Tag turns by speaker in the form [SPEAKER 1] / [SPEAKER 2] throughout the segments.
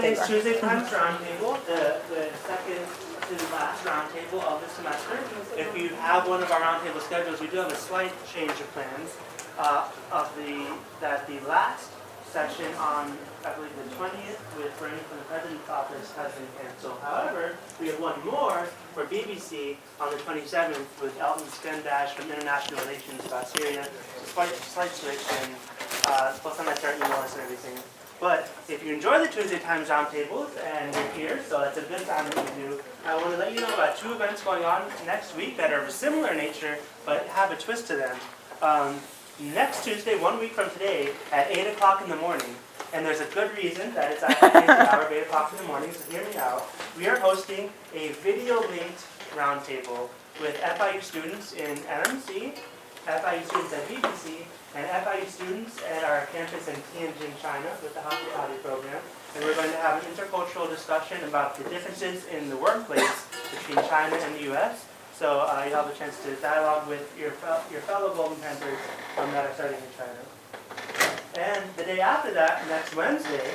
[SPEAKER 1] Today's Tuesday Times Roundtable, the second to the last roundtable of the semester. If you have one of our roundtable schedules, we do have a slight change of plans. That the last session on, I believe, the 20th with running for the president's office has been canceled. However, we have one more for BBC on the 27th with Elton Spendash from International Relations about Syria. It's a slight switch, and plus I might start emailing us and everything. But if you enjoy the Tuesday Times Roundtables and you're here, so that's a good time that you do, I want to let you know about two events going on next week that are of a similar nature but have a twist to them. Next Tuesday, 1 week from today, at 8 o'clock in the morning, and there's a good reason that it's actually the hour of 8 o'clock in the morning, so hear me out. We are hosting a video-linked roundtable with FIU students in MMC, FIU students at BBC, and FIU students at our campus in Tianjin, China, with the hospitality program. And we're going to have an intercultural discussion about the differences in the workplace between China and the U.S., so you'll have a chance to dialogue with your fellow Golden Panthers that are studying in China. And the day after that, next Wednesday,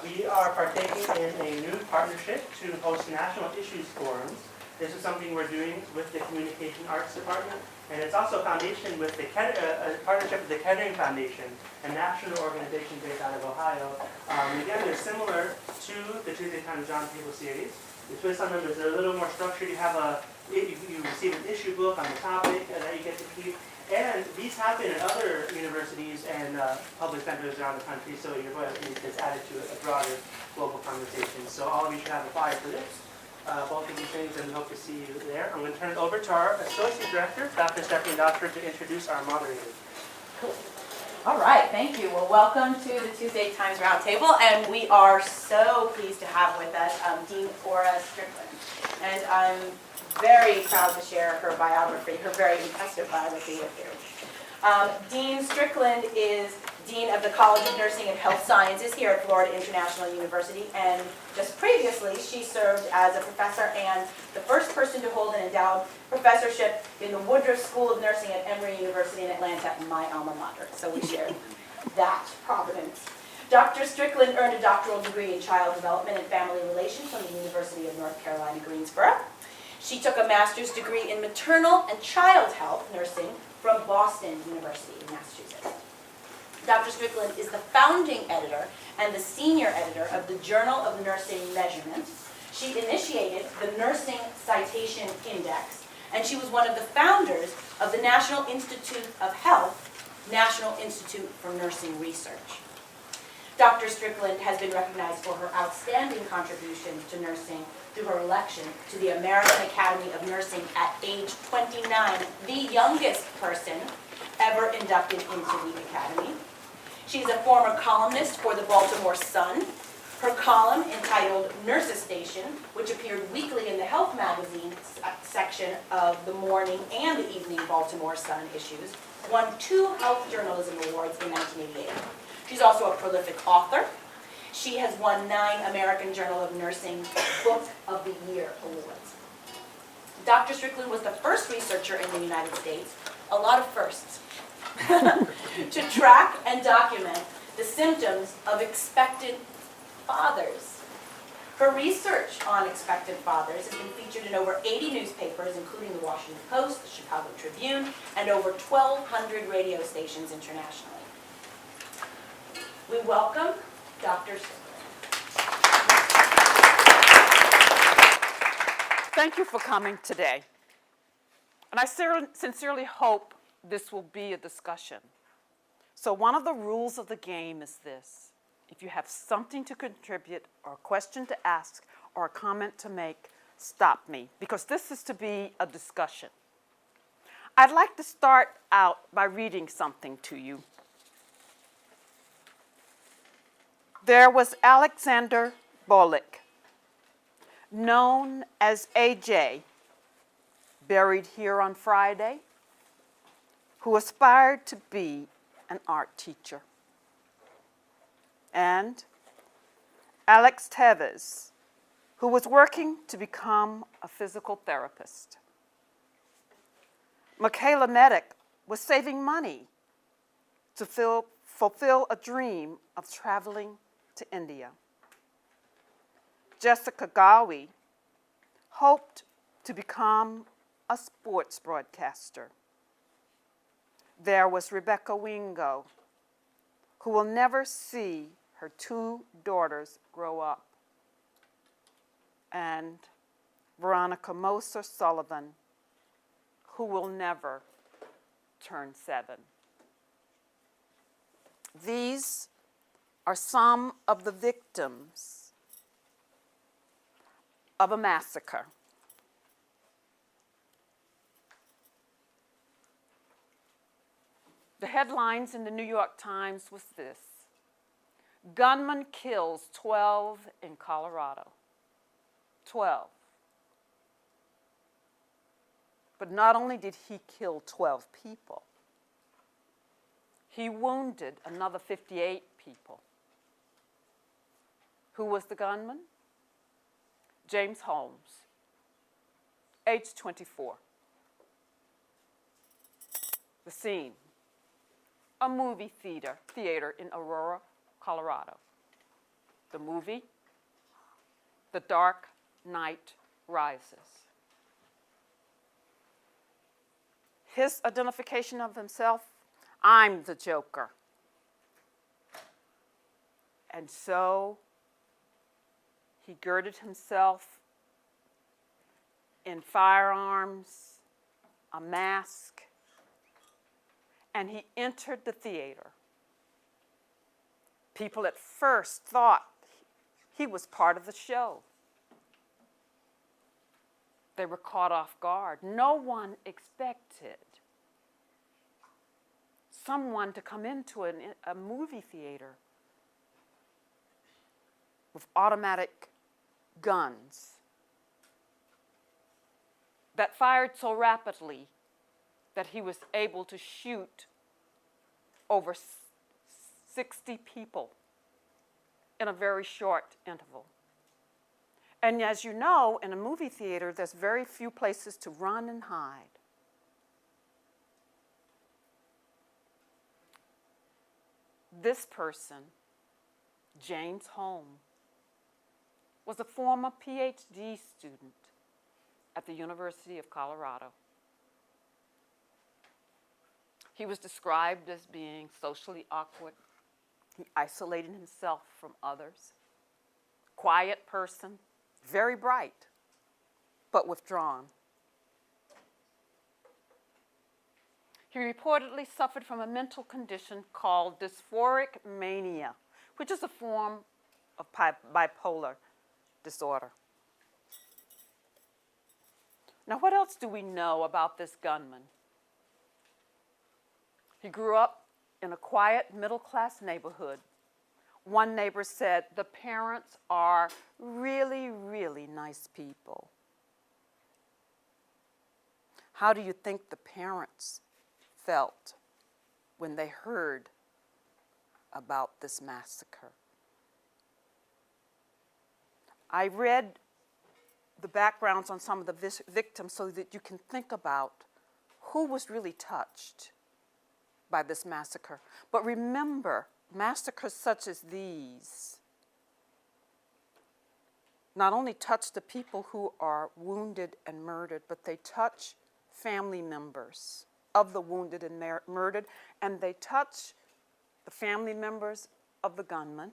[SPEAKER 1] we are partaking in a new partnership to host national issues forums. This is something we're doing with the Communication Arts Department, and it's also a foundation with the partnership with the Kettering Foundation, a national organization based out of Ohio. Again, they're similar to the Tuesday Times Roundtable series. The twist on them is they're a little more structured. You receive an issue book on the topic that you get to keep. And these happen at other universities and public centers around the country, so your voice is added to a broader global conversation. So all of you should have applied for this, both of these things, and we hope to see you there. I'm going to turn it over to our Associate Director, Dr. Stephanie Dockford, to introduce our moderator.
[SPEAKER 2] Cool. All right, thank you. Well, welcome to the Tuesday Times Roundtable, and we are so pleased to have with us Dean Ora Strickland. And I'm very proud to share her biography, her very impressive biography with you. Dean Strickland is Dean of the College of Nursing and Health Sciences here at Florida International University, and just previously she served as a professor and the first person to hold an endowed professorship in the Woodruff School of Nursing at Emory University in Atlanta, my alma mater. So we share that providence. Dr. Strickland earned a doctoral degree in child development and family relations from the University of North Carolina, Greensboro. She took a master's degree in maternal and child health nursing from Boston University in Massachusetts. Dr. Strickland is the founding editor and the senior editor of the Journal of Nursing Measurement. She initiated the Nursing Citation Index, and she was one of the founders of the National Institute of Health, National Institute for Nursing Research. Dr. Strickland has been recognized for her outstanding contributions to nursing through her election to the American Academy of Nursing at age 29, the youngest person ever inducted into the Academy. She's a former columnist for the Baltimore Sun. Her column, entitled Nurses Station, which appeared weekly in the Health magazine section of the morning and the evening Baltimore Sun issues, won 2 Health Journalism Awards in 1988. She's also a prolific author. She has won 9 American Journal of Nursing Book of the Year awards. Dr. Strickland was the first researcher in the United States, a lot of firsts, to track and document the symptoms of expectant fathers. Her research on expectant fathers has been featured in over 80 newspapers, including the Washington Post, the Chicago Tribune, and over 1,200 radio stations internationally. We welcome Dr. Strickland.
[SPEAKER 3] Thank you for coming today. And I sincerely hope this will be a discussion. So one of the rules of the game is this. If you have something to contribute or a question to ask or a comment to make, stop me, because this is to be a discussion. I'd like to start out by reading something to you. There was Alexander Bolick, known as AJ, buried here on Friday, who aspired to be an art teacher. And Alex Tevez, who was working to become a physical therapist. Michaela Medic was saving money to fulfill a dream of traveling to India. Jessica Gawi, hoped to become a sports broadcaster. There was Rebecca Wingo, who will never see her 2 daughters grow up. And Veronica Moser Sullivan, who will never turn 7. These are some of the victims of a massacre. The headlines in the New York Times was this: gunman kills 12 in Colorado. 12. But not only did he kill 12 people, he wounded another 58 people. Who was the gunman? James Holmes, age 24. The scene: a movie theater in Aurora, Colorado. The movie, The Dark Knight Rises. His identification of himself: I'm the Joker. And so he girded himself in firearms, a mask, and he entered the theater. People at first thought he was part of the show. They were caught off guard. No one expected someone to come into a movie theater with automatic guns that fired so rapidly that he was able to shoot over 60 people in a very short interval. And as you know, in a movie theater, there's very few places to run and hide. This person, James Holmes, was a former PhD student at the University of Colorado. He was described as being socially awkward. He isolated himself from others. Quiet person, very bright, but withdrawn. He reportedly suffered from a mental condition called dysphoric mania, which is a form of bipolar disorder. Now, what else do we know about this gunman? He grew up in a quiet, middle-class neighborhood. One neighbor said, the parents are really, really nice people. How do you think the parents felt when they heard about this massacre? I read the backgrounds on some of the victims so that you can think about who was really touched by this massacre. But remember, massacres such as these not only touch the people who are wounded and murdered, but they touch family members of the wounded and murdered, and they touch the family members of the gunman,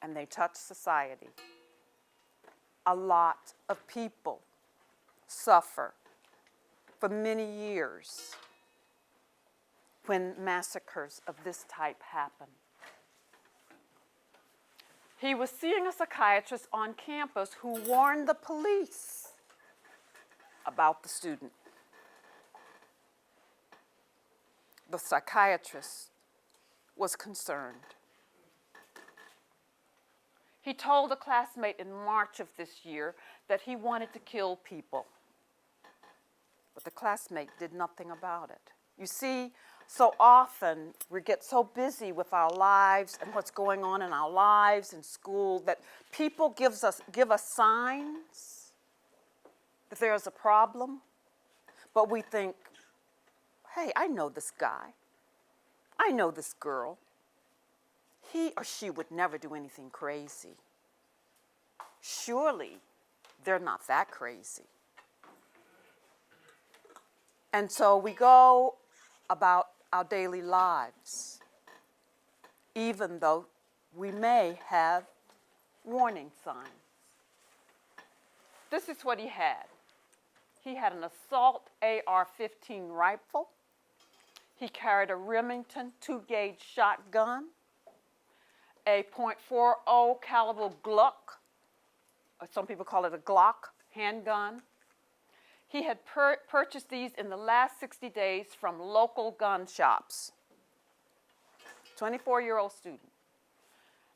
[SPEAKER 3] and they touch society. A lot of people suffer for many years when massacres of this type happen. He was seeing a psychiatrist on campus who warned the police about the student. The psychiatrist was concerned. He told a classmate in March of this year that he wanted to kill people, but the classmate did nothing about it. You see, so often we get so busy with our lives and what's going on in our lives in school that people give us signs that there's a problem, but we think, hey, I know this guy. I know this girl. He or she would never do anything crazy. surely they're not that crazy. And so we go about our daily lives, even though we may have warning signs. This is what he had. He had an assault AR-15 rifle. He carried a Remington 2-gauge shotgun, a .40 caliber Glock, or some people call it a Glock handgun. He had purchased these in the last 60 days from local gun shops. 24-year-old student.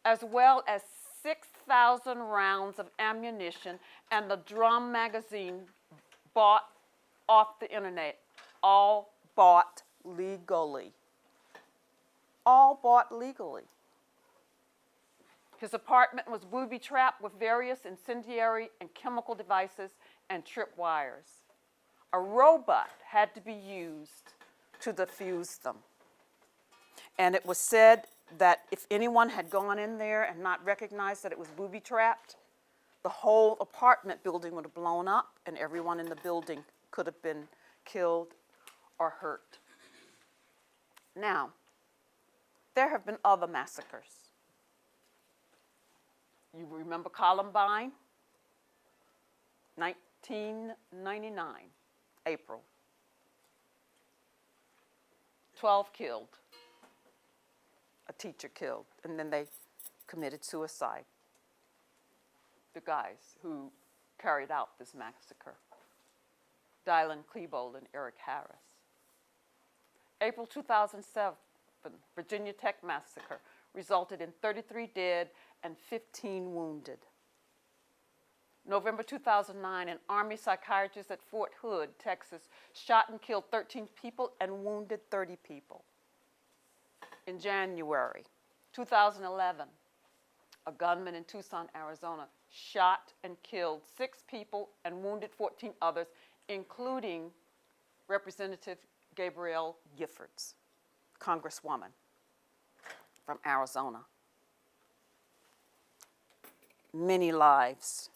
[SPEAKER 3] As well as 6,000 rounds of ammunition and the drum magazine bought off the internet. All bought legally. All bought legally. His apartment was booby-trapped with various incendiary and chemical devices and tripwires. A robot had to be used to defuse them. And it was said that if anyone had gone in there and not recognized that it was booby-trapped, the whole apartment building would have blown up and everyone in the building could have been killed or hurt. Now, there have been other massacres. You remember Columbine? 1999, April. 12 killed. A teacher killed, and then they committed suicide. The guys who carried out this massacre. Dylan Klebold and Eric Harris. April 2007, Virginia Tech massacre resulted in 33 dead and 15 wounded. November 2009, an Army psychiatrist at Fort Hood, Texas, shot and killed 13 people and wounded 30 people. In January 2011, a gunman in Tucson, Arizona, shot and killed 6 people and wounded 14 others, including Representative Gabrielle Giffords, Congresswoman from Arizona. Many lives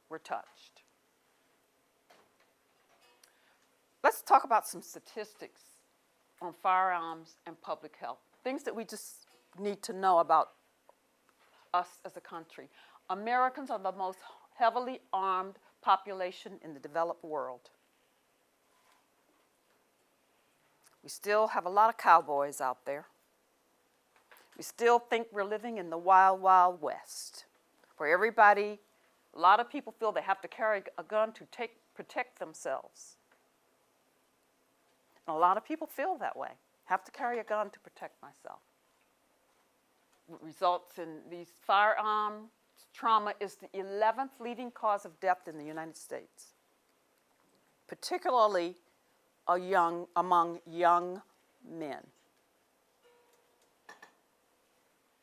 [SPEAKER 3] were touched. Let's talk about some statistics on firearms and public health, things that we just need to know about us as a country. Americans are the most heavily armed population in the developed world. We still have a lot of cowboys out there. We still think we're living in the wild, wild west, where everybody, a lot of people feel they have to carry a gun to protect themselves. And a lot of people feel that way. Have to carry a gun to protect myself. What results in these firearm trauma is the 11th leading cause of death in the United States, particularly among young men,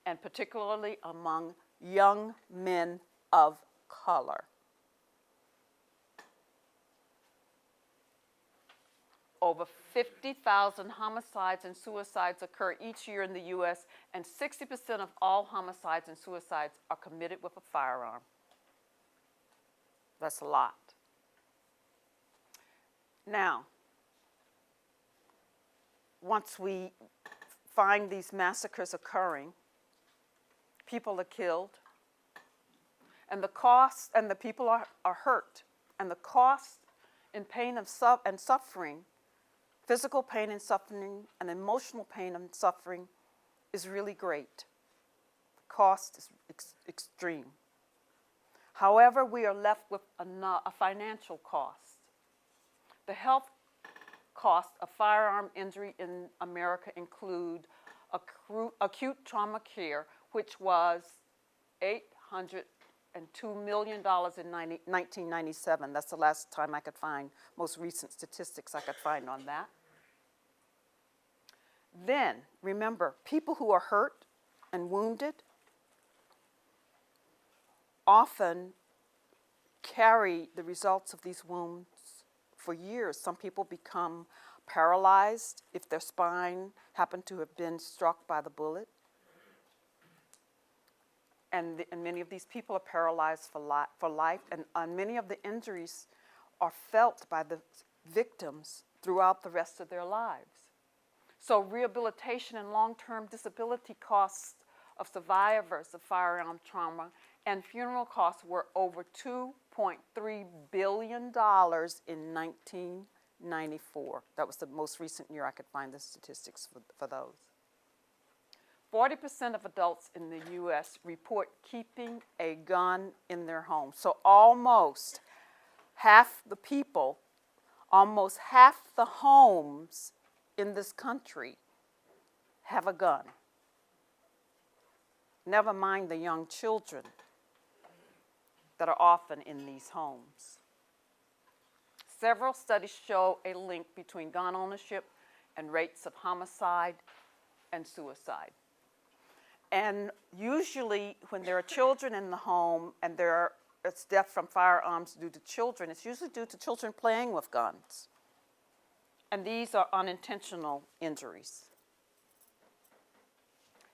[SPEAKER 3] and particularly among young men of color. Over 50,000 homicides and suicides occur each year in the U.S., and 60% of all homicides and suicides are committed with a firearm. That's a lot. Now, once we find these massacres occurring, people are killed, and the cost, and the people are hurt, and the cost in pain and suffering, physical pain and suffering, and emotional pain and suffering is really great. The cost is extreme. However, we are left with a financial cost. The health costs of firearm injury in America include acute trauma care, which was $802 million in 1997. That's the last time I could find, most recent statistics I could find on that. Then, remember, people who are hurt and wounded often carry the results of these wounds for years. Some people become paralyzed if their spine happened to have been struck by the bullet. and many of these people are paralyzed for life, and many of the injuries are felt by the victims throughout the rest of their lives. So rehabilitation and long-term disability costs of survivors of firearm trauma and funeral costs were over $2.3 billion in 1994. That was the most recent year I could find the statistics for those. 40% of adults in the U.S. report keeping a gun in their home. So almost half the people, almost half the homes in this country have a gun. Never mind the young children that are often in these homes. Several studies show a link between gun ownership and rates of homicide and suicide. And usually when there are children in the home and it's death from firearms due to children, it's usually due to children playing with guns. And these are unintentional injuries.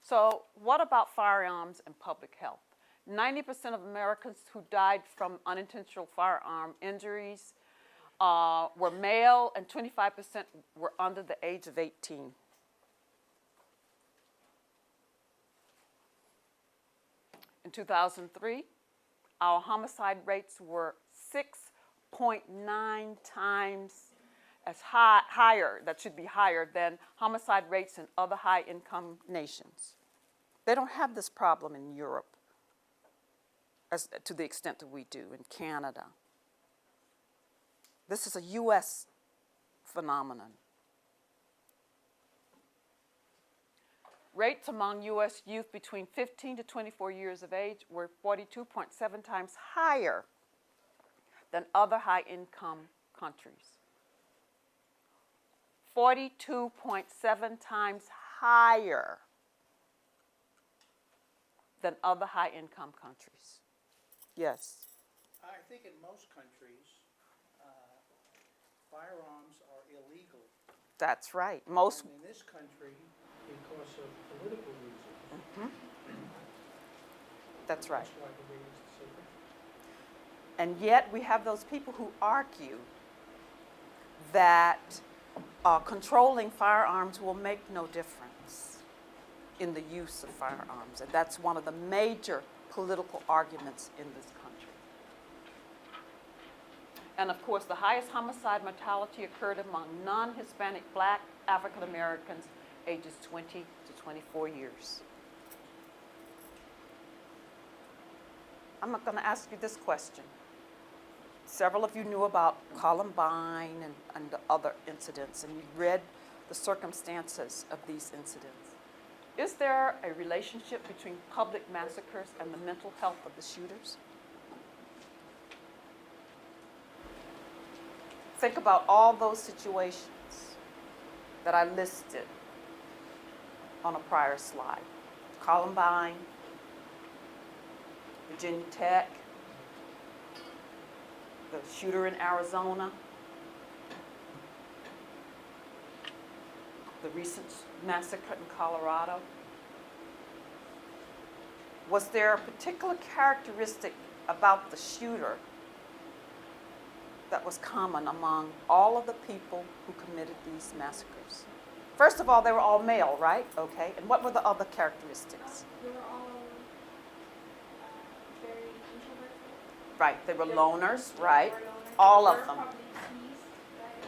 [SPEAKER 3] So what about firearms and public health? 90% of Americans who died from unintentional firearm injuries were male, and 25% were under the age of 18. In 2003, our homicide rates were 6.9 times as higher, that should be higher than homicide rates in other high-income nations. They don't have this problem in Europe to the extent that we do in Canada. This is a U.S. phenomenon. Rates among U.S. youth between 15 to 24 years of age were 42.7 times higher than other high-income countries. 42.7 times higher than other high-income countries. Yes?
[SPEAKER 4] I think in most countries, firearms are illegal.
[SPEAKER 3] That's right. Most.
[SPEAKER 4] And in this country, because of political reasons.
[SPEAKER 3] That's right.
[SPEAKER 4] That's why the rate is so different.
[SPEAKER 3] And yet we have those people who argue that controlling firearms will make no difference in the use of firearms. And that's one of the major political arguments in this country. And of course, the highest homicide mortality occurred among non-Hispanic Black African Americans ages 20 to 24 years. I'm not going to ask you this question. Several of you knew about Columbine and the other incidents, and you read the circumstances of these incidents. Is there a relationship between public massacres and the mental health of the shooters? Think about all those situations that I listed on a prior slide. Columbine, Virginia Tech, the shooter in Arizona, the recent massacre in Colorado. Was there a particular characteristic about the shooter that was common among all of the people who committed these massacres? First of all, they were all male, right? Okay. And what were the other characteristics?
[SPEAKER 5] They were all very introverted.
[SPEAKER 3] Right. They were loners, right?
[SPEAKER 5] They were loners.
[SPEAKER 3] All
[SPEAKER 5] They
[SPEAKER 3] of
[SPEAKER 5] were
[SPEAKER 3] them.
[SPEAKER 5] probably teased, right?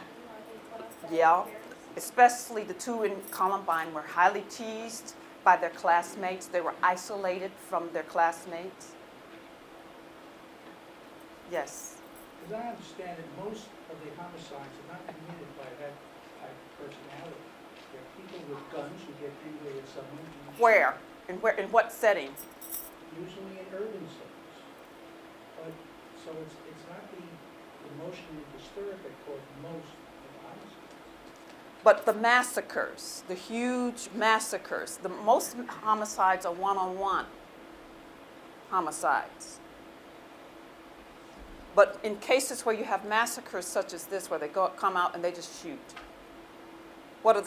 [SPEAKER 5] They put up
[SPEAKER 3] Yeah.
[SPEAKER 5] barriers.
[SPEAKER 3] Especially the two in Columbine were highly teased by their classmates. They were isolated from their classmates. Yes.
[SPEAKER 4] As I understand it, most of the homicides are not committed by that type of personality. They're people with guns who get angry at someone. and shoot.
[SPEAKER 3] Where? In what setting?
[SPEAKER 4] Usually in urban settings. But, so it's not the emotionally disturbed that cause most of the homicides.
[SPEAKER 3] But the massacres, the huge massacres, the most homicides are one-on-one homicides. But in cases where you have massacres such as this, where they come out and they just shoot, what are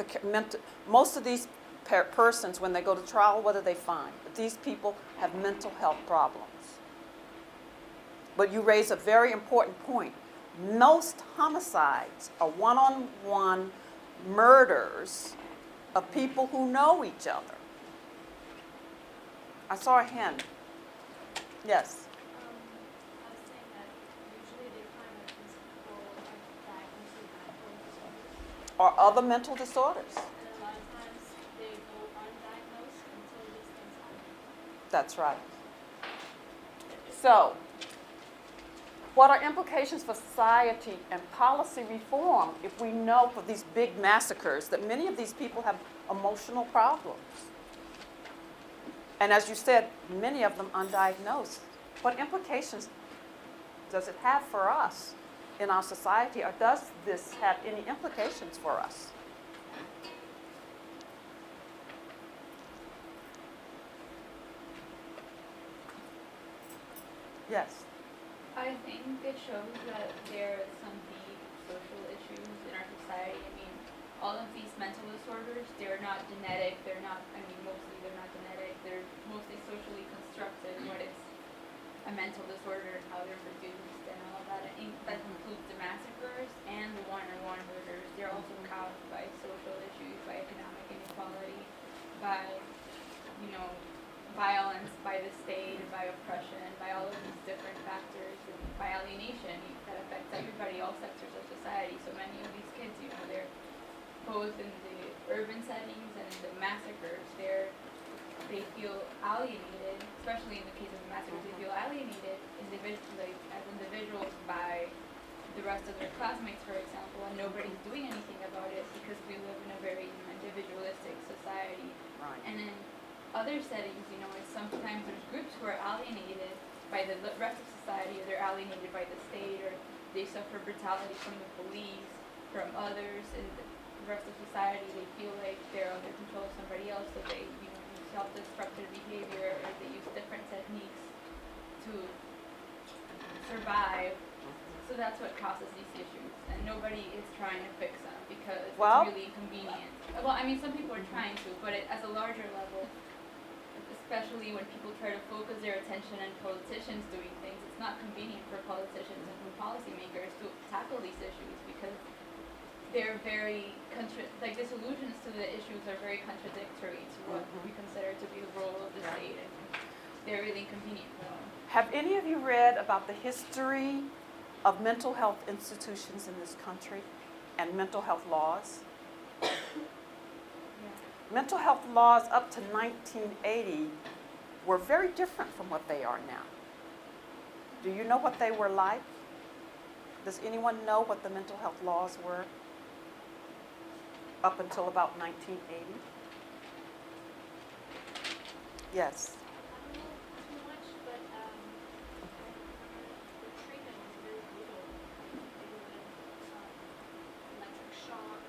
[SPEAKER 3] most of these persons, when they go to trial, what do they find? That these people have mental health problems. But you raise a very important point. Most homicides are one-on-one murders of people who know each other. I saw a hand. Yes.
[SPEAKER 5] I was saying that usually they find that these people are diagnosed with bipolar disorders,
[SPEAKER 3] Or other mental disorders.
[SPEAKER 5] and a lot of times they go undiagnosed until these things happen.
[SPEAKER 3] That's right. So, what are implications for society and policy reform if we know for these big massacres that many of these people have emotional problems? And as you said, many of them undiagnosed. What implications does it have for us in our society, or does this have any implications for us? Yes.
[SPEAKER 6] I think it shows that there are some deep social issues in our society. I mean, all of these mental disorders, they're not genetic, mostly they're not genetic, they're mostly socially constructed, what is a mental disorder and how they're produced and all of that. I think that includes the massacres and the one-on-one murders. They're also caused by social issues, by economic inequality, by, violence by the state, by oppression, by all of these different factors, and by alienation that affects everybody, all sectors of society. So many of these kids, they're both in the urban settings and in the massacres, they feel alienated, especially in the case of the massacres, they feel alienated as individuals by the rest of their classmates, for example, and nobody's doing anything about it because we live in a very individualistic society.
[SPEAKER 3] Right.
[SPEAKER 6] And in other settings, it's sometimes there's groups who are alienated by the rest of society, or they're alienated by the state, or they suffer brutality from the police, from others in the rest of society. They feel like they're under control of somebody else, so they use self-destructive behavior, or they use different techniques to survive. So that's what causes these issues, and nobody is trying to fix them because it's really inconvenient. Well, some people are trying to, but as a larger level, especially when people try to focus their attention on politicians doing things, it's not convenient for politicians and for policymakers to tackle these issues because they're very, the solutions to the issues are very contradictory to what we consider to be the role of the state, and they're really inconvenient for them.
[SPEAKER 3] Have any of you read about the history of mental health institutions in this country and mental health laws? Mental health laws up to 1980 were very different from what they are now. Do you know what they were like? Does anyone know what the mental health laws were up until about 1980? Yes.
[SPEAKER 5] I don't know too much, but the treatment was very brutal. They would electric shock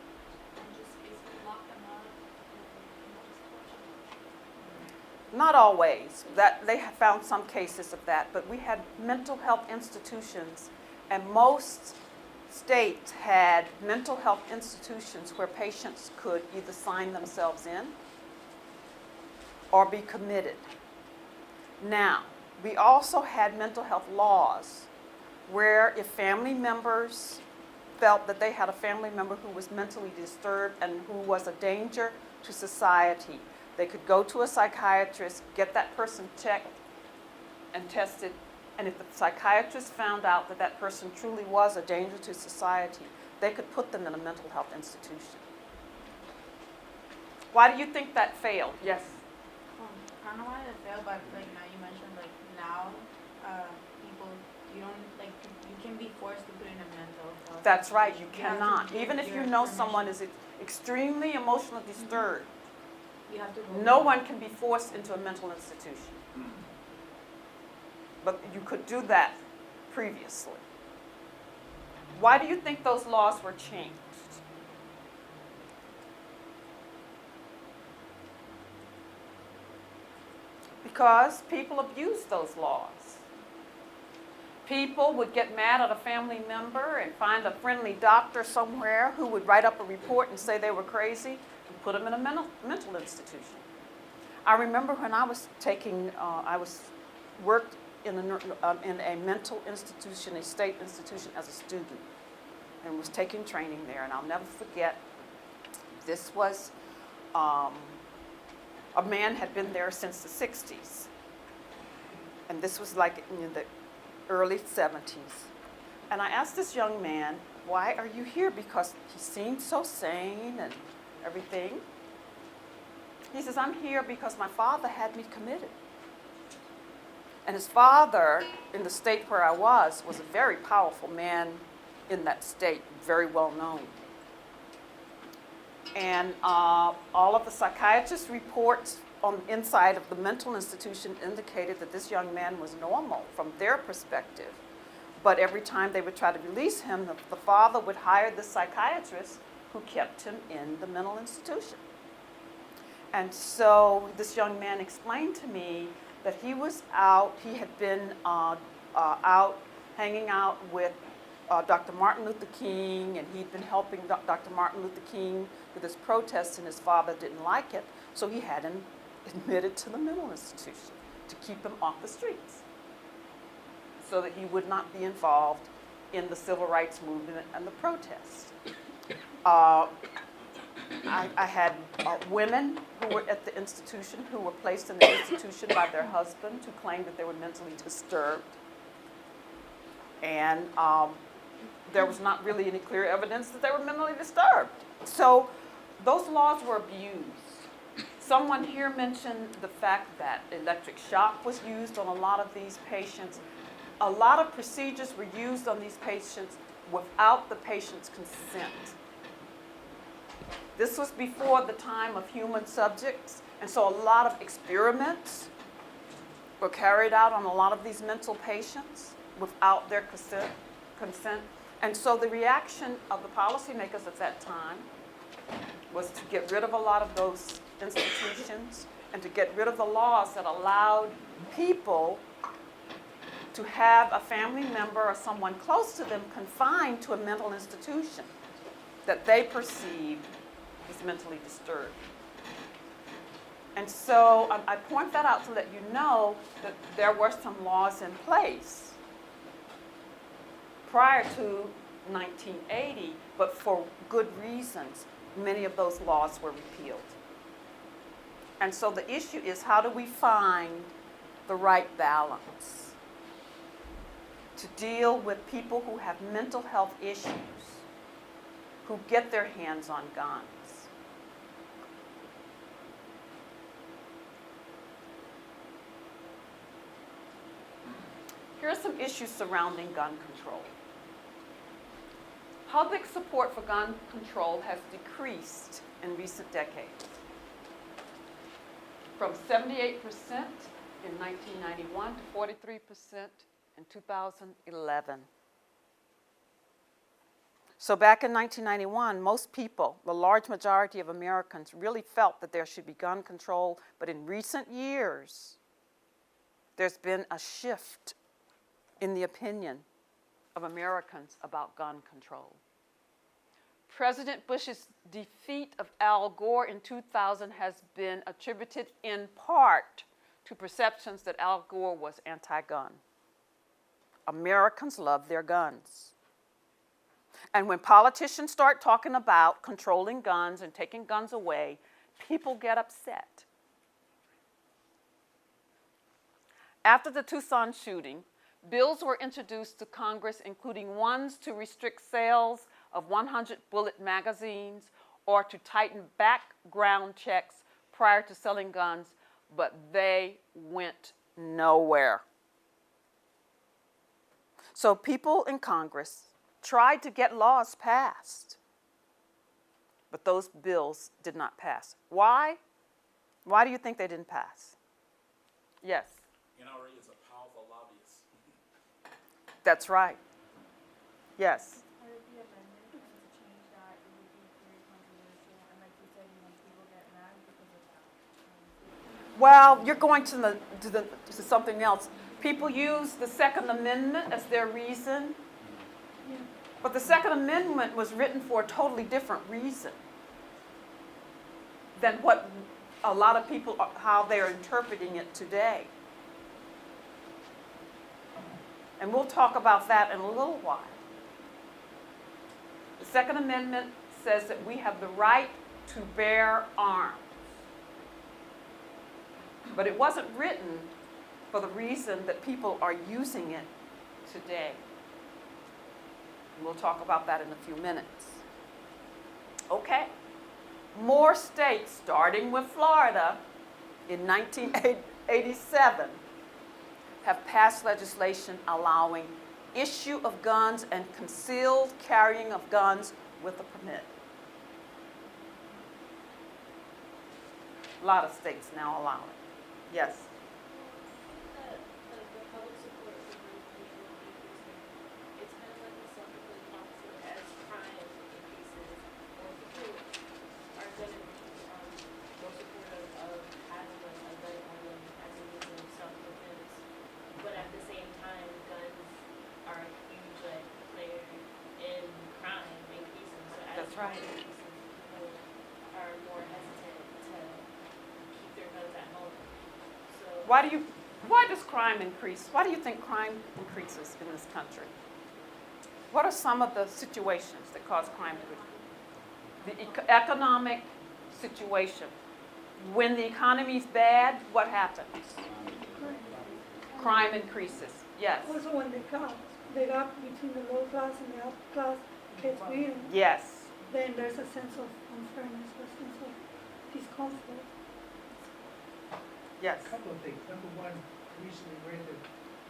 [SPEAKER 5] and just basically lock them up and just torture them.
[SPEAKER 3] Not always. They have found some cases of that, but we had mental health institutions, and most states had mental health institutions where patients could either sign themselves in or be committed. Now, we also had mental health laws where if family members felt that they had a family member who was mentally disturbed and who was a danger to society, they could go to a psychiatrist, get that person checked and tested, and if the psychiatrist found out that that person truly was a danger to society, they could put them in a mental health institution. Why do you think that failed? Yes?
[SPEAKER 7] I don't know why it failed, but now you mentioned now people, you can be forced to put in a mental health.
[SPEAKER 3] That's right, you
[SPEAKER 7] have to
[SPEAKER 3] cannot.
[SPEAKER 7] give
[SPEAKER 3] Even if
[SPEAKER 7] your
[SPEAKER 3] you know
[SPEAKER 7] permission.
[SPEAKER 3] someone is extremely emotionally disturbed,
[SPEAKER 7] You have to go.
[SPEAKER 3] no one can be forced into a mental institution. But you could do that previously. Why do you think those laws were changed? Because people abused those laws. People would get mad at a family member and find a friendly doctor somewhere who would write up a report and say they were crazy, and put them in a mental institution. I remember when I was worked in a mental institution, a state institution as a student, and was taking training there. And I'll never forget, this was, a man had been there since the 60s. And this was like in the early 70s. And I asked this young man, why are you here? Because he seemed so sane and everything. He says, I'm here because my father had me committed. And his father, in the state where I was a very powerful man in that state, very well known. And all of the psychiatrist reports on the inside of the mental institution indicated that this young man was normal from their perspective. But every time they would try to release him, the father would hire the psychiatrist who kept him in the mental institution. And so this young man explained to me that he was out, he had been out hanging out with Dr. Martin Luther King, and he'd been helping Dr. Martin Luther King with his protests, and his father didn't like it, so he had him admitted to the mental institution to keep him off the streets, so that he would not be involved in the civil rights movement and the protests. I had women who were at the institution who were placed in the institution by their husbands who claimed that they were mentally disturbed. And there was not really any clear evidence that they were mentally disturbed. So those laws were abused. Someone here mentioned the fact that electric shock was used on a lot of these patients. A lot of procedures were used on these patients without the patient's consent. This was before the time of human subjects, and so a lot of experiments were carried out on a lot of these mental patients without their consent. And so the reaction of the policymakers at that time was to get rid of a lot of those institutions and to get rid of the laws that allowed people to have a family member or someone close to them confined to a mental institution that they perceived as mentally disturbed. And so I point that out to let you know that there were some laws in place prior to 1980, but for good reasons, many of those laws were repealed. And so the issue is, how do we find the right balance to deal with people who have mental health issues, who get their hands on guns? Here are some issues surrounding gun control. Public support for gun control has decreased in recent decades, from 78% in 1991 to 43% in 2011. So back in 1991, most people, the large majority of Americans, really felt that there should be gun control, but in recent years, there's been a shift in the opinion of Americans about gun control. President Bush's defeat of Al Gore in 2000 has been attributed in part to perceptions that Al Gore was anti-gun. Americans love their guns. And when politicians start talking about controlling guns and taking guns away, people get upset. After the Tucson shooting, bills were introduced to Congress, including ones to restrict sales of 100-bullet magazines or to tighten background checks prior to selling guns, but they went nowhere. So people in Congress tried to get laws passed, but those bills did not pass. Why? Why do you think they didn't pass? Yes?
[SPEAKER 8] NRA is a powerful lobbyist.
[SPEAKER 3] That's right. Yes?
[SPEAKER 7] Part of the amendment was to change that it would be very controversial, and like you said, people get mad because of that.
[SPEAKER 3] Well, you're going to something else. People use the Second Amendment as their reason, but the Second Amendment was written for a totally different reason. than what a lot of people, how they're interpreting it today. And we'll talk about that in a little while. The Second Amendment says that we have the right to bear arms. But it wasn't written for the reason that people are using it today. And we'll talk about that in a few minutes. Okay. More states, starting with Florida in 1987, have passed legislation allowing issue of guns and concealed carrying of guns with a permit. A lot of states now allow it. Yes.
[SPEAKER 5] The public support for gun control increasing, it's kind of like a self-fulfilling prophecy as crime increases, more people are going to be more supportive of having a gun on them as a means of self-defense. But at the same time, guns are a huge player in crime increasing. So as
[SPEAKER 3] That's right.
[SPEAKER 5] crime increases, people are more hesitant to keep their guns at home. So
[SPEAKER 3] Why does crime increase? Why do you think crime increases in this country? What are some of the situations that cause crime to increase? The economic situation. When the economy's bad, what happens? Crime increases. Yes.
[SPEAKER 9] Also, when the gap between the low class and the upper class gets bigger,
[SPEAKER 3] Yes.
[SPEAKER 9] then there's a sense of unfairness, a sense of discomfort.
[SPEAKER 3] Yes.
[SPEAKER 4] A couple of things. Number one, recently read that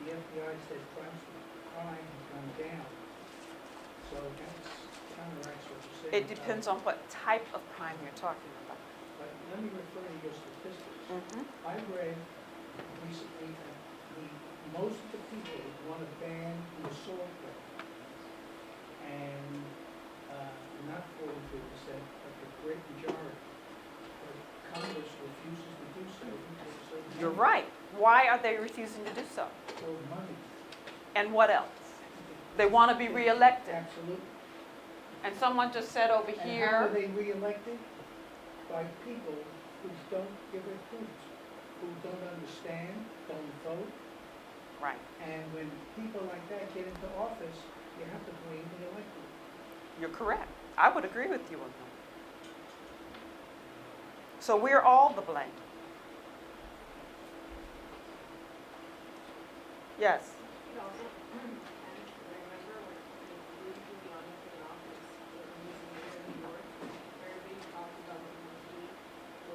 [SPEAKER 4] the FBI says crime has gone down. So that's counteracts what you're saying.
[SPEAKER 3] It depends on what type of crime you're talking about.
[SPEAKER 4] But let me refer to your statistics.
[SPEAKER 3] Mm-hmm.
[SPEAKER 4] I read recently that most of the people want to ban the assault weapon. And not 43%, but the great majority. But Congress refuses to do so because of
[SPEAKER 3] You're right. Why are they refusing to do so?
[SPEAKER 4] So money.
[SPEAKER 3] And what else? They want to be reelected.
[SPEAKER 4] Absolutely.
[SPEAKER 3] And someone just said over
[SPEAKER 4] And how
[SPEAKER 3] here,
[SPEAKER 4] are they reelected? By people who don't give a hoot, who don't understand, don't vote.
[SPEAKER 3] right,
[SPEAKER 4] And when people like that get into office, you have to blame the elected.
[SPEAKER 3] you're correct. I would agree with you on that. So we're all the blame. Yes.
[SPEAKER 5] You know, and I remember when we were young in office, in New York, everybody talked about the movie,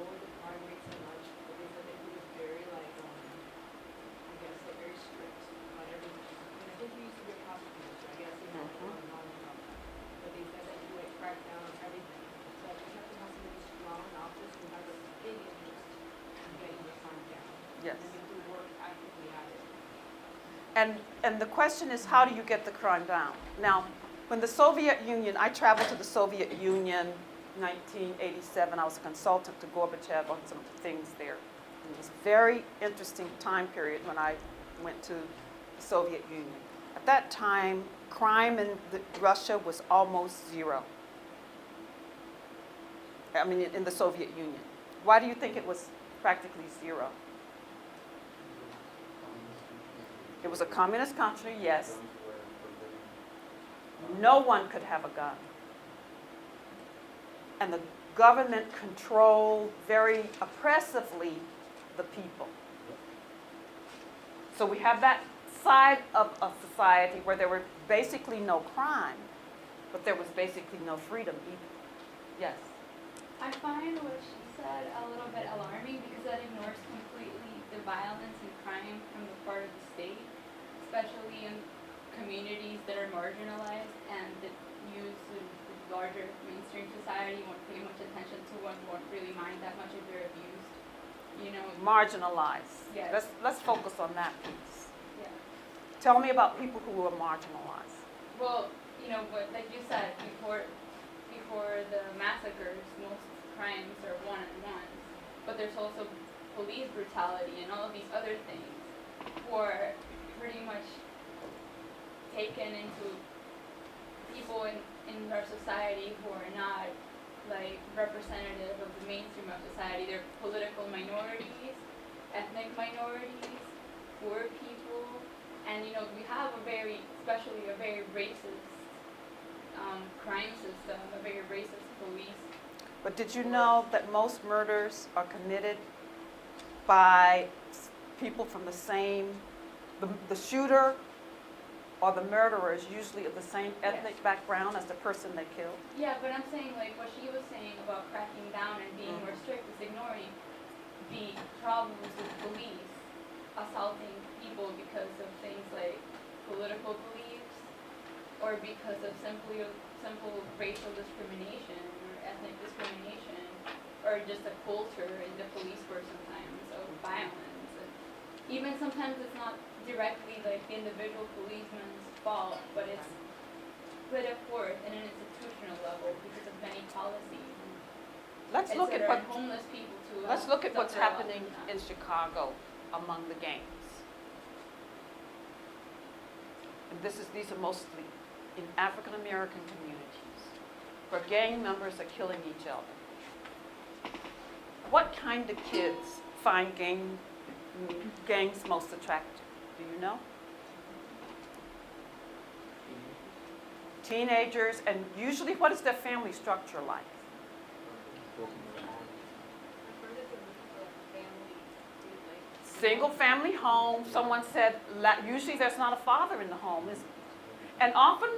[SPEAKER 5] lower the crime rate so much, but they said that he was very I guess very strict on everything. And I think he used to be a prosecutor, so I guess he had a lot of knowledge about that. But they said that he would crack down on everything. So I think have to have somebody strong in office who has a opinion just getting the crime down.
[SPEAKER 3] Yes.
[SPEAKER 5] And then we work actively at it.
[SPEAKER 3] And the question is, how do you get the crime down? Now, when the Soviet Union, I traveled to the Soviet Union 1987. I was a consultant to Gorbachev on some things there. It was a very interesting time period when I went to the Soviet Union. At that time, crime in Russia was almost zero. I mean, in the Soviet Union. Why do you think it was practically zero? It was a communist country, yes. No one could have a gun. And the government controlled very oppressively the people. So we have that side of society where there were basically no crime, but there was basically no freedom either. Yes.
[SPEAKER 6] I find what she said a little bit alarming because that ignores completely the violence and crime from the part of the state, especially in communities that are marginalized and that use the larger mainstream society won't pay much attention to and won't really mind that much if they're abused. You know,
[SPEAKER 3] Marginalized.
[SPEAKER 6] Yes.
[SPEAKER 3] Let's focus on that piece.
[SPEAKER 6] yeah.
[SPEAKER 3] Tell me about people who are marginalized.
[SPEAKER 6] Well, you know, but like you said, before the massacres, most crimes are one-on-ones, but there's also police brutality and all of these other things were pretty much taken into people in our society who are not like representative of the mainstream of society. They're political minorities, ethnic minorities, poor people, and you know we have especially a very racist crime system, a very racist police.
[SPEAKER 3] But did you know that most murders are committed by people from the same, the shooter or the murderer is usually of the same ethnic background as the person they killed?
[SPEAKER 6] Yeah, but I'm saying like what she was saying about cracking down and being more strict is ignoring the problems with police assaulting people because of things like political beliefs or because of simple racial discrimination or ethnic discrimination or just a culture in the police force sometimes of violence. And even sometimes it's not directly like the individual policeman's fault, but it's put forth in an institutional level because of many policies.
[SPEAKER 3] Let's look at what
[SPEAKER 6] homeless people too.
[SPEAKER 3] let's look at what's
[SPEAKER 6] suffer a lot
[SPEAKER 3] happening
[SPEAKER 6] from that.
[SPEAKER 3] in Chicago among the gangs. And these are mostly in African American communities where gang members are killing each other. What kind of kids find gangs most attractive? Do you know? Teenagers, and usually what is their family structure like? Single family home. Someone said usually there's not a father in the home, is it? And often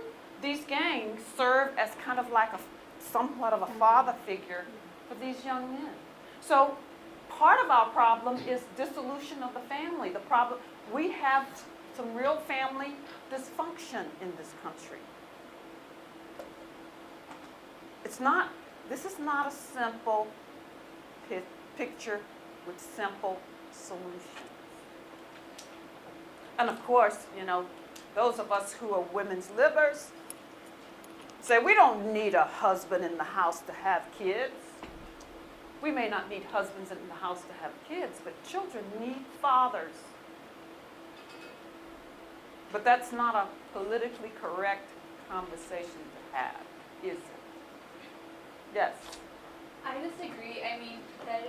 [SPEAKER 3] these gangs serve as kind of like somewhat of a father figure for these young men. So part of our problem is dissolution of the family. The problem, we have some real family dysfunction in this country. This is not a simple picture with simple solutions. And of course, you know, those of us who are women's libbers say we don't need a husband in the house to have kids. We may not need husbands in the house to have kids, but children need fathers. But that's not a politically correct conversation to have, is it? Yes.
[SPEAKER 6] I disagree. I mean, there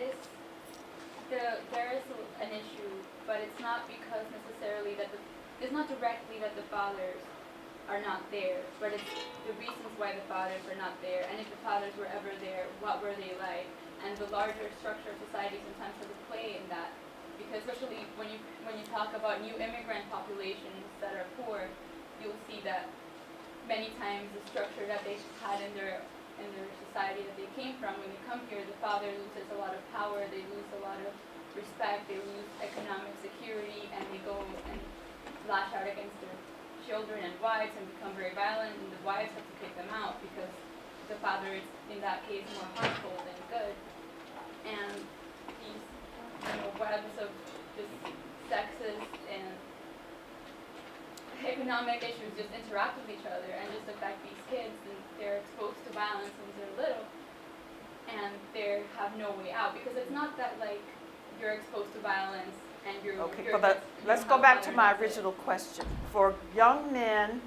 [SPEAKER 6] is an issue, but it's not because necessarily it's not directly that the fathers are not there, but it's the reasons why the fathers are not there, and if the fathers were ever there, what were they like, and the larger structure of society sometimes has a play in that, because especially when you talk about new immigrant populations that are poor, you'll see that many times the structure that they had in their society that they came from, when they come here, the father loses a lot of power, they lose a lot of respect, they lose economic security, and they go and lash out against their children and wives and become very violent, and the wives have to kick them out because the father is, in that case, more harmful than good. And these webs of just sexist and economic issues just interact with each other and just affect these kids, and they're exposed to violence when they're little, and they have no way out, because it's not that like you're exposed to violence and
[SPEAKER 3] Okay, let's go back to my original question. For young men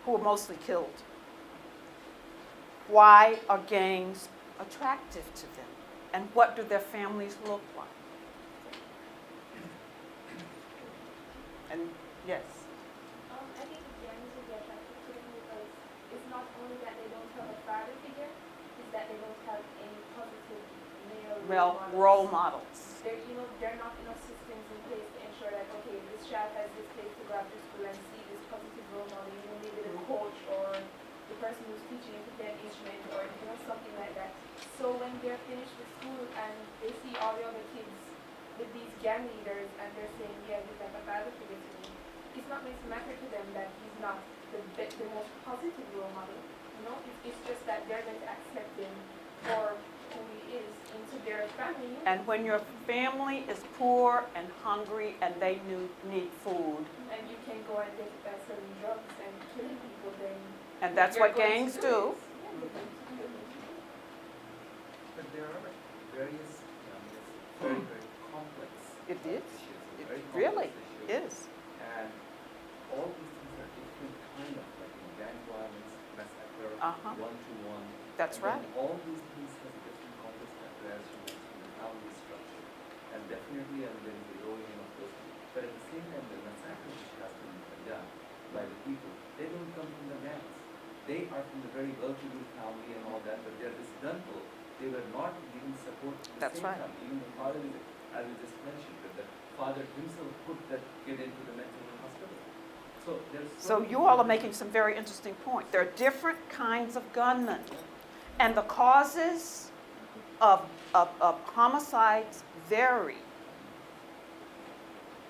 [SPEAKER 3] who are mostly killed, why are gangs attractive to them? And what do their families look like? And yes.
[SPEAKER 5] I think gangs will be attracted to them because it's not only that they don't have a father figure, it's that they don't have any positive male
[SPEAKER 3] Role models.
[SPEAKER 5] They're not enough systems in place to ensure that, okay, this child has this place to go after school and see this positive role model, maybe the coach or the person who's teaching them to play an instrument or something like that. So when they're finished with school and they see all the other kids with these gang leaders and they're saying, yeah, he's like a father figure to me, it's not going to matter to them that he's not the most positive role model. It's just that they're going to accept him for who he is into their family.
[SPEAKER 3] And when your family is poor and hungry and they need food.
[SPEAKER 5] And you can go and get it by selling drugs and killing people, then.
[SPEAKER 3] And that's what gangs do.
[SPEAKER 10] But there are various, very, very complex
[SPEAKER 3] It is.
[SPEAKER 10] issues.
[SPEAKER 3] It
[SPEAKER 10] Very complex
[SPEAKER 3] really
[SPEAKER 10] issues.
[SPEAKER 3] is.
[SPEAKER 10] And all these things are different kind of, like gang violence, massacre,
[SPEAKER 3] Uh-huh.
[SPEAKER 10] one-to-one.
[SPEAKER 3] That's
[SPEAKER 10] And then
[SPEAKER 3] right.
[SPEAKER 10] all these things have a different context factor as you mentioned, the family structure. And definitely, and there is a role in of those things. But at the same time, there's a sacrifice which has to be done by the people. They don't come from the gangs. They are from the very well-to-do family and all that, but they're disgruntled. They were not given support at the
[SPEAKER 3] That's
[SPEAKER 10] same
[SPEAKER 3] right.
[SPEAKER 10] time. Even the father, as we just mentioned, that the father himself put that kid into the mental hospital. So there's
[SPEAKER 3] So
[SPEAKER 10] many
[SPEAKER 3] you all are
[SPEAKER 10] different-
[SPEAKER 3] making some very interesting points. There are different kinds of gunmen, and the causes of homicides vary.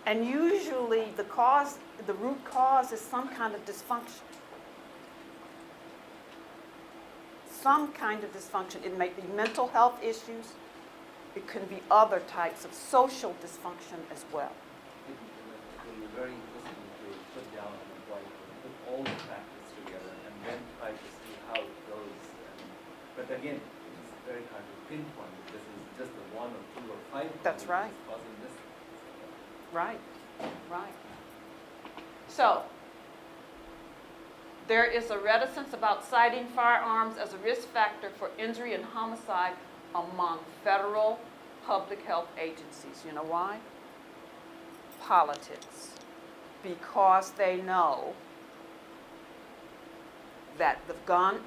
[SPEAKER 3] And usually the root cause is some kind of dysfunction. Some kind of dysfunction. It may be mental health issues. It can be other types of social dysfunction as well.
[SPEAKER 10] It will be very interesting to put down on a whiteboard, put all the factors together, and then try to see how it goes. But again, it's very hard to pinpoint if this is just a 1 or 2 or 5
[SPEAKER 3] That's
[SPEAKER 10] causes
[SPEAKER 3] right.
[SPEAKER 10] causing this.
[SPEAKER 3] Right, right. So, there is a reticence about citing firearms as a risk factor for injury and homicide among federal public health agencies. You know why? Politics. Because they know that the gun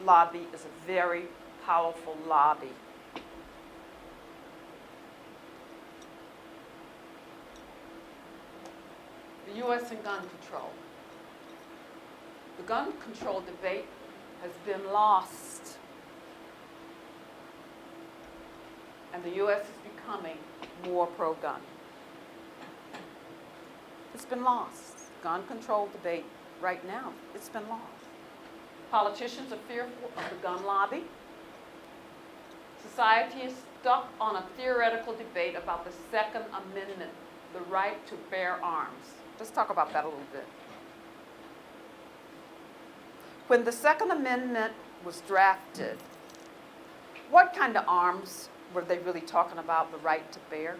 [SPEAKER 3] lobby is a very powerful lobby. The U.S. and gun control. The gun control debate has been lost. And the U.S. is becoming more pro-gun. It's been lost. Gun control debate right now, it's been lost. Politicians are fearful of the gun lobby. Society is stuck on a theoretical debate about the Second Amendment, the right to bear arms. Let's talk about that a little bit. When the Second Amendment was drafted, what kind of arms were they really talking about the right to bear,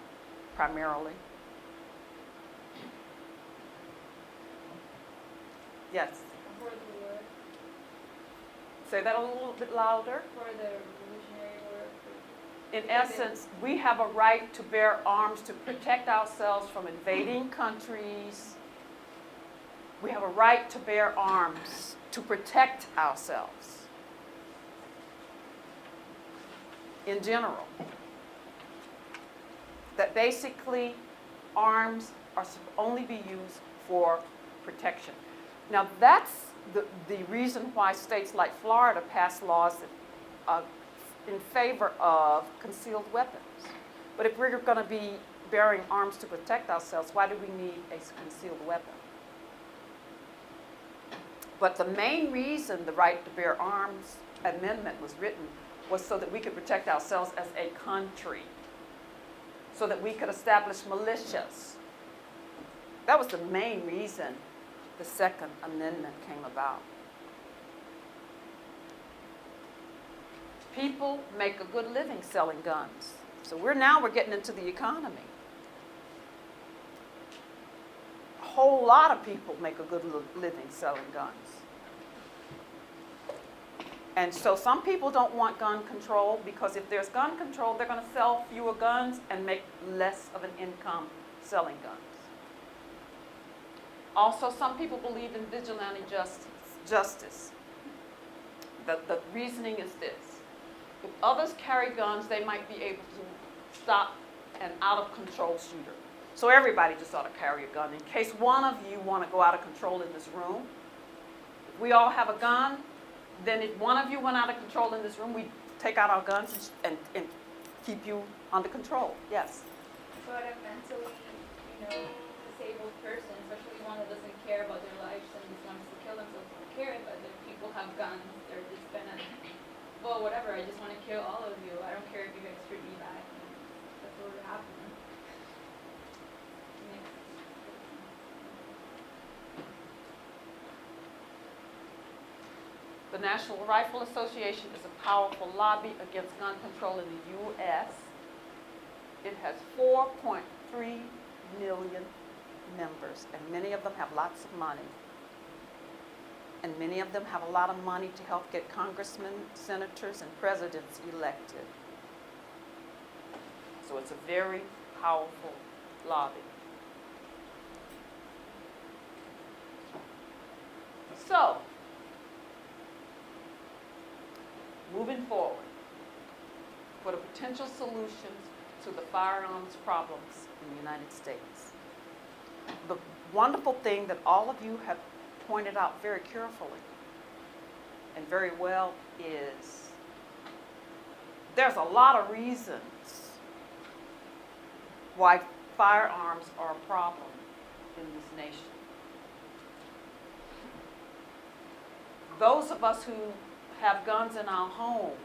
[SPEAKER 3] primarily? Yes.
[SPEAKER 6] For the war,
[SPEAKER 3] Say that a little bit louder.
[SPEAKER 6] for the Revolutionary War.
[SPEAKER 3] In essence, we have a right to bear arms to protect ourselves from invading countries. We have a right to bear arms to protect ourselves. In general. That basically arms are only be used for protection. Now that's the reason why states like Florida pass laws in favor of concealed weapons. But if we're going to be bearing arms to protect ourselves, why do we need a concealed weapon? But the main reason the right to bear arms amendment was written was so that we could protect ourselves as a country, so that we could establish militias. That was the main reason the Second Amendment came about. People make a good living selling guns. So we're getting into the economy. A whole lot of people make a good living selling guns. And so some people don't want gun control because if there's gun control, they're going to sell fewer guns and make less of an income selling guns. Also, some people believe in vigilante justice. The reasoning is this. If others carry guns, they might be able to stop an out-of-control shooter. So everybody just ought to carry a gun. In case one of you want to go out of control in this room, if we all have a gun, then if one of you went out of control in this room, we take out our guns and keep you under control. Yes?
[SPEAKER 6] But a mentally, disabled person, especially one that doesn't care about their lives and just wants to kill themselves, don't care, but then people have guns, they're just gonna, well, whatever, I just want to kill all of you. I don't care if you guys treat me bad. That's what would happen.
[SPEAKER 3] The National Rifle Association is a powerful lobby against gun control in the U.S. It has 4.3 million members, and many of them have lots of money. and many of them have a lot of money to help get congressmen, senators, and presidents elected. So it's a very powerful lobby. So, moving forward, what are potential solutions to the firearms problems in the United States? The wonderful thing that all of you have pointed out very carefully and very well is there's a lot of reasons why firearms are a problem in this nation. Those of us who have guns in our home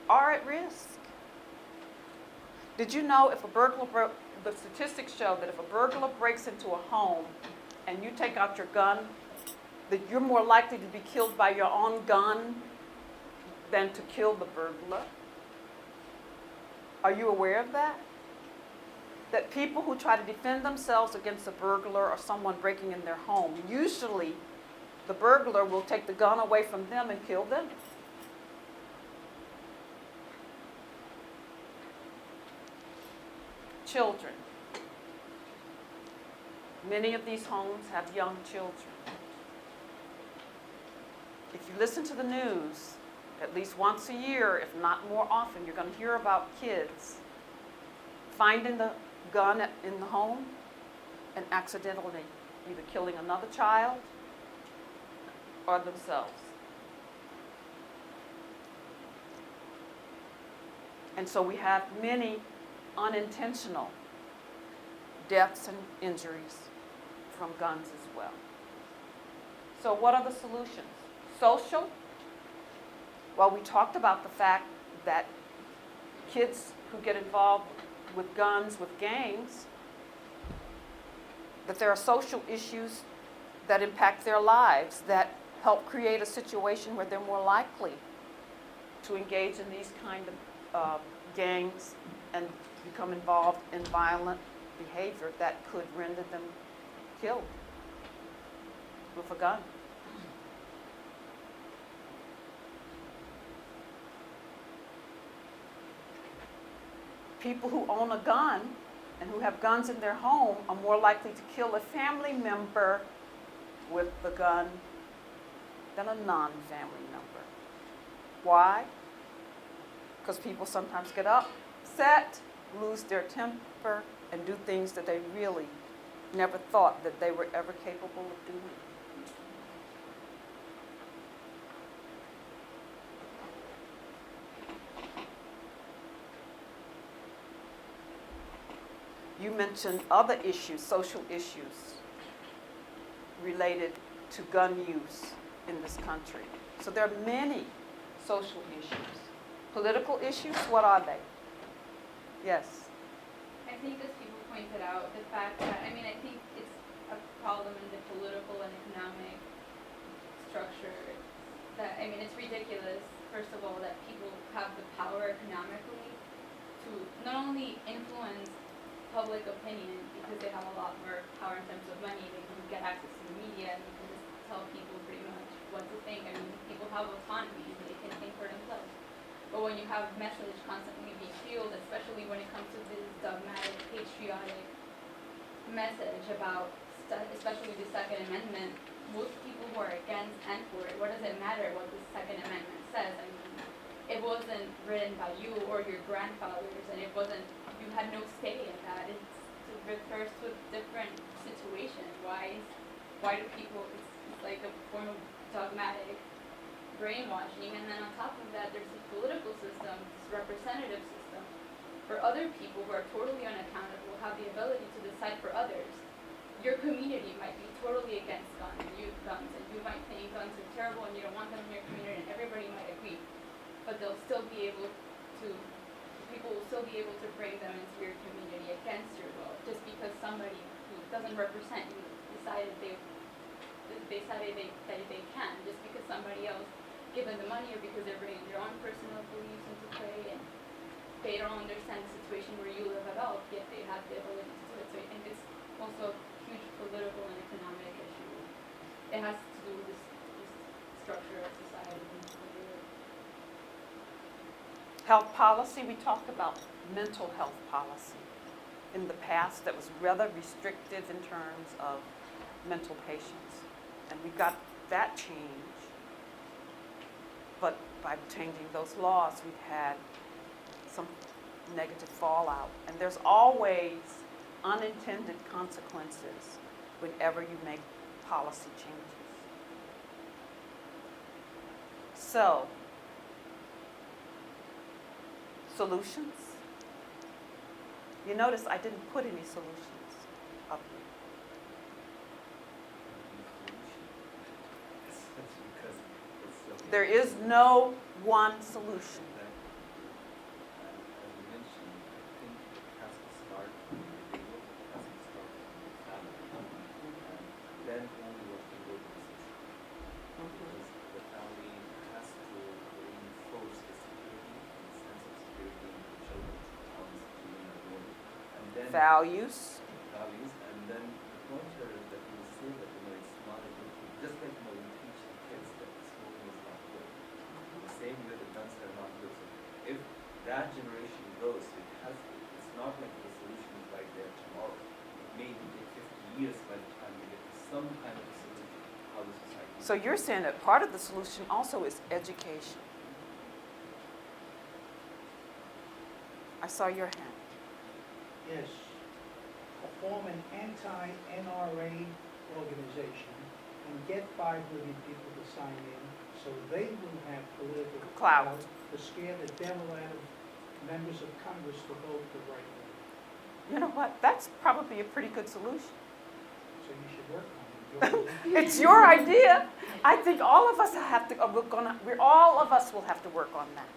[SPEAKER 3] are at risk. Did you know if a burglar the statistics show that if a burglar breaks into a home and you take out your gun, that you're more likely to be killed by your own gun than to kill the burglar? Are you aware of that? That people who try to defend themselves against a burglar or someone breaking in their home, usually the burglar will take the gun away from them and kill them. Children. Many of these homes have young children. If you listen to the news, at least once a year, if not more often, you're going to hear about kids finding the gun in the home and accidentally either killing another child or themselves. And so we have many unintentional deaths and injuries from guns as well. So what are the solutions? Social? Well, we talked about the fact that kids who get involved with guns, with gangs, that there are social issues that impact their lives, that help create a situation where they're more likely to engage in these kind of gangs and become involved in violent behavior that could render them killed with a gun. People who own a gun and who have guns in their home are more likely to kill a family member with the gun than a non-family member. Why? Because people sometimes get upset, lose their temper, and do things that they really never thought that they were ever capable of doing. You mentioned other issues, social issues, related to gun use in this country. So there are many social issues. Political issues, what are they? Yes.
[SPEAKER 6] I think as people pointed out, the fact that, I think it's a problem in the political and economic structure that, it's ridiculous, first of all, that people have the power economically to not only influence public opinion because they have a lot more power in terms of money, they can get access to the media and they can just tell people pretty much what to think. People have autonomy, they can think for themselves. But when you have message constantly being fueled, especially when it comes to this dogmatic, patriotic message about, especially the Second Amendment, most people who are against and for it, what does it matter what the Second Amendment says? It wasn't written by you or your grandfathers, and it wasn't, you had no say in that. It refers to a different situation. Why do people, it's like a form of dogmatic brainwashing, and then on top of that, there's this political system, this representative system, for other people who are totally unaccountable, have the ability to decide for others. Your community might be totally against guns, and you might think guns are terrible and you don't want them in your community, and everybody might agree, but people will still be able to bring them into your community against your will, just because somebody who doesn't represent you decided they can, just because somebody else given the money or because they're bringing their own personal beliefs into play and they don't understand the situation where you live at all, yet they have the ability to do it. So I think it's also a huge political and economic issue. It has to do with this structure of society needs to be.
[SPEAKER 3] Health policy, we talked about mental health policy. In the past, that was rather restrictive in terms of mental patients. And we got that change. But by changing those laws, we've had some negative fallout. And there's always unintended consequences whenever you make policy changes. So, solutions? You notice I didn't put any solutions up here.
[SPEAKER 10] That's because it's
[SPEAKER 3] There is no one solution.
[SPEAKER 10] As you mentioned, I think it has to start from the individual, it has to start from the family, and then only what can go to the system. Because the family has to reinforce the security and the sense of security in the children, how these children are growing. And then
[SPEAKER 3] Values.
[SPEAKER 10] values, and then the point here is that you say that it's not a good thing, just like you teach the kids that smoking is not good. The same way the guns are not good. So if that generation grows, it's not like the solution is right there tomorrow. It may take 50 years by the time we get to some kind of a solution how the society.
[SPEAKER 3] So you're saying that part of the solution also is education. I saw your hand.
[SPEAKER 4] Yes, form an anti-NRA organization and get 5 million people to sign in so they will have political
[SPEAKER 3] Clout.
[SPEAKER 4] clout to scare the devil out of members of Congress to vote the right way.
[SPEAKER 3] You know what? That's probably a pretty good solution.
[SPEAKER 4] So you should work on it.
[SPEAKER 3] It's your idea. I think all of us have to. All of us will have to work on that.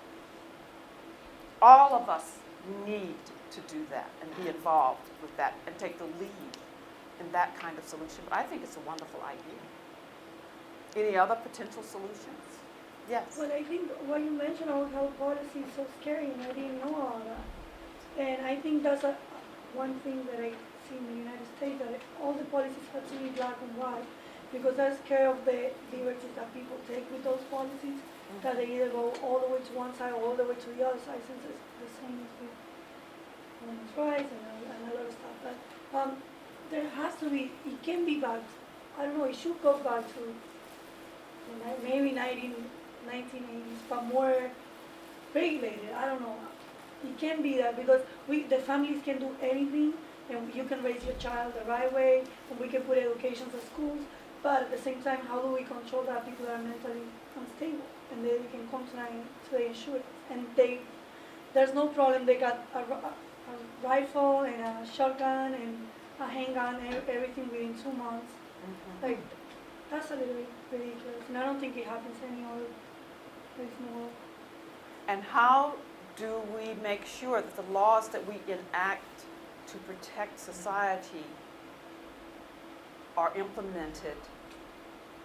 [SPEAKER 3] All of us need to do that and be involved with that and take the lead in that kind of solution. But I think it's a wonderful idea. Any other potential solutions? Yes.
[SPEAKER 9] Well, I think what you mentioned about health policy is so scary, and I didn't know all that. And I think that's one thing that I see in the United States, that all the policies have to be black and white, because they're scared of the liberties that people take with those policies, that they either go all the way to one side or all the way to the other side, since it's the same as with women's rights and a lot of stuff. But there has to be, it can be back, I don't know, it should go back to maybe 1980s, but more regulated. I don't know. It can be that, because the families can do anything, and you can raise your child the right way, and we can put education for schools, but at the same time, how do we control that people are mentally unstable, and they can come to the insurance, and there's no problem, they got a rifle and a shotgun and a handgun and everything within 2 months. Like, that's a little bit ridiculous, and I don't think it happens any other place in the world.
[SPEAKER 3] And how do we make sure that the laws that we enact to protect society are implemented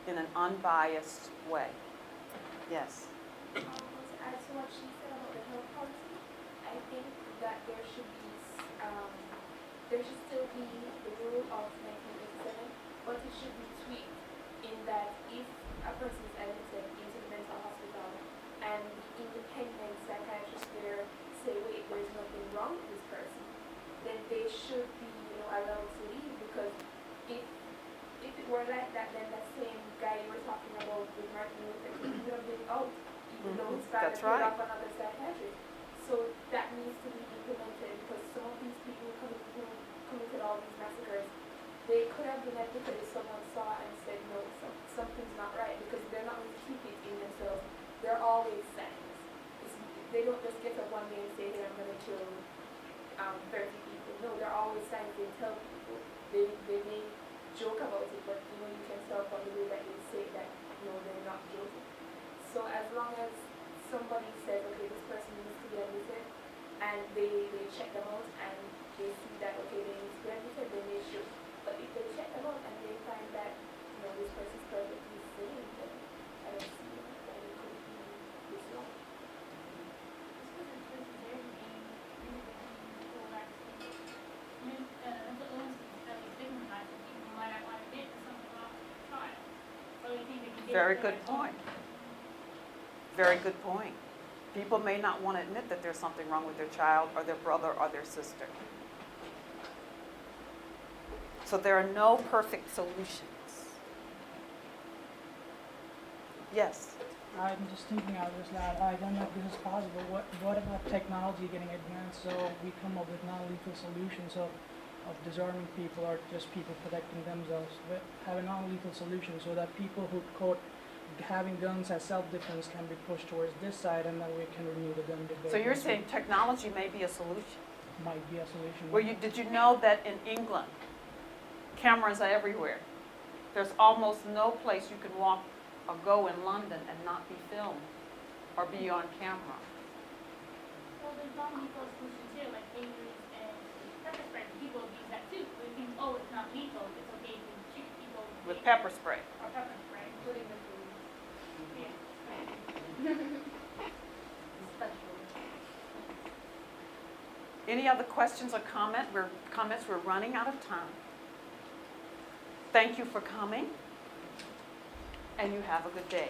[SPEAKER 3] in an unbiased way? Yes.
[SPEAKER 5] To add to what she said about the health policy, I think that there should still be the rule of 1987, but it should be tweaked in that if a person is admitted into the mental hospital and the independent psychiatrist there say, wait, there's nothing wrong with this person, then they should be allowed to leave, because if it were like that, then that same guy you were talking about with Martin Luther King would have been out, even though his father
[SPEAKER 3] That's
[SPEAKER 5] paid
[SPEAKER 3] right.
[SPEAKER 5] off another psychiatrist. So that needs to be implemented, because some of these people who committed all these massacres, they could have been admitted if someone saw and said, no, something's not right, because they're not going to keep it in themselves. There are always signs. They don't just get up one day and say, hey, I'm going to kill 30 people. No, there are always signs. They tell people. They may joke about it, but you can tell from the way that they say that they're not guilty. So as long as somebody says, okay, this person needs to be admitted, and they check them out and they see that, okay, they need to be admitted, then they should. But if they check them out and they find that this person is perfectly sane, then I don't see why it could be this long.
[SPEAKER 6] So you think
[SPEAKER 3] Very good point. Very good point. People may not want to admit that there's something wrong with their child or their brother or their sister. So there are no perfect solutions. Yes?
[SPEAKER 11] I'm just thinking out this loud. I don't know if this is possible. What about technology getting advanced so we come up with non-lethal solutions of disarming people or just people protecting themselves? But have a non-lethal solution so that people who quote having guns as self-defense can be pushed towards this side, and then we can renew the gun debate.
[SPEAKER 3] So you're saying technology may be a solution?
[SPEAKER 11] Might be a solution.
[SPEAKER 3] Did you know that in England, cameras are everywhere? There's almost no place you can walk or go in London and not be filmed or be on camera.
[SPEAKER 12] Well, there's non-lethal solutions here, like tasers and pepper spray. People use that too. We think, oh, it's not lethal. It's okay to shoot people
[SPEAKER 3] With pepper spray.
[SPEAKER 12] or pepper spray, including the food. Yeah. Special.
[SPEAKER 3] Any other questions or comments? We're running out of time. Thank you for coming, and you have a good day.